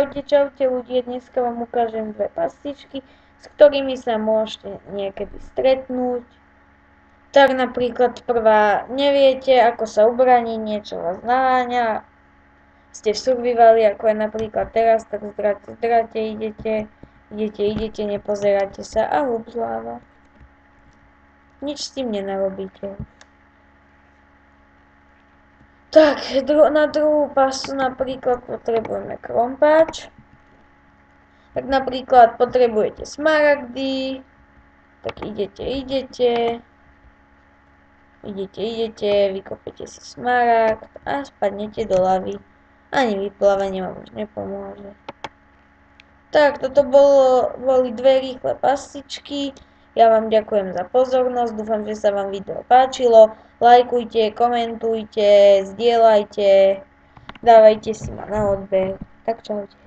Čaute ľudia, dneska vám ukážem dve pastičky, s ktorými sa môžete niekedy stretnúť. Tak napríklad prvá, neviete ako sa ubraniť, niečo vás naháňa, ste v survivali, ako je napríklad teraz, tak zdrate, idete, nepozeráte sa a hup zláva. Nič s tým nenarobíte. Tak, na druhú pastu napríklad potrebujeme krompáč. Tak napríklad potrebujete smaragdy, tak idete, vykopete si smaragd a spadnete do lavy. Ani vyplávanie vám už nepomôže. Tak, toto boli dve rýchle pastičky. Ja vám ďakujem za pozornosť, dúfam, že sa vám video páčilo. Lajkujte, komentujte, zdieľajte, dávajte si ma na odber. Tak čaute.